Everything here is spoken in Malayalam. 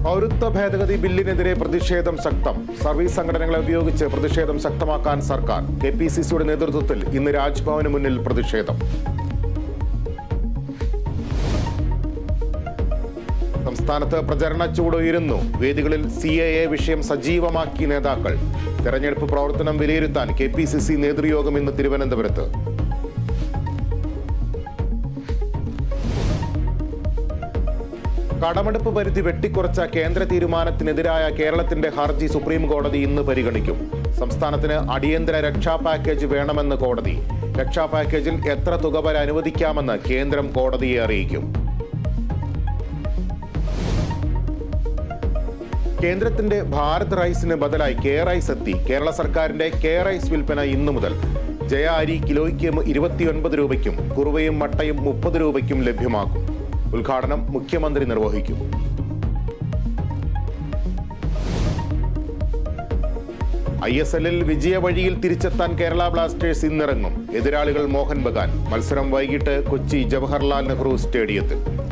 പൗരത്വ ഭേദഗതി ബില്ലിനെതിരെ പ്രതിഷേധം ശക്തം. സർവീസ് സംഘടനകളെ ഉപയോഗിച്ച് പ്രതിഷേധം ശക്തമാക്കാൻ സർക്കാർ. കെപിസിസിയുടെ നേതൃത്വത്തിൽ ഇന്ന് രാജ്ഭവന് മുന്നിൽ പ്രതിഷേധം. സംസ്ഥാനത്ത് പ്രചരണ ചൂട് ഉയരുന്നു. വേദികളിൽ CAA വിഷയം സജീവമാക്കി നേതാക്കൾ. തെരഞ്ഞെടുപ്പ് പ്രവർത്തനം വിലയിരുത്താൻ കെപിസിസി നേതൃയോഗം ഇന്ന് തിരുവനന്തപുരത്ത്. കടമെടുപ്പ് പരിധി വെട്ടിക്കുറച്ച കേന്ദ്ര തീരുമാനത്തിനെതിരായ കേരളത്തിന്റെ ഹർജി സുപ്രീം കോടതി ഇന്ന് പരിഗണിക്കും. സംസ്ഥാനത്തിന് അടിയന്തര രക്ഷാ പാക്കേജ് വേണമെന്ന് കോടതി. രക്ഷാ പാക്കേജിൽ എത്ര തുക വരെ അനുവദിക്കാമെന്ന് കേന്ദ്രം കോടതിയെ അറിയിക്കും. കേന്ദ്രത്തിന്റെ ഭാരത് റൈസിന് ബദലായി കെ-റൈസ് എത്തി. കേരള സർക്കാരിന്റെ കെ-റൈസ് വിൽപ്പന ഇന്നു മുതൽ. ജയ അരി കിലോയ്ക്ക് 29 രൂപയ്ക്കും കുറുവയും മട്ടയും 30 രൂപയ്ക്കും ലഭ്യമാക്കും. ഉദ്ഘാടനം മുഖ്യമന്ത്രി നിർവഹിക്കും. ISLൽ വിജയവഴിയിൽ തിരിച്ചെത്താൻ കേരള ബ്ലാസ്റ്റേഴ്സ് ഇന്നിറങ്ങും. എതിരാളികൾ മോഹൻ ബഗാൻ. മത്സരം വൈകിട്ട് കൊച്ചി ജവഹർലാൽ നെഹ്റു സ്റ്റേഡിയത്തിൽ.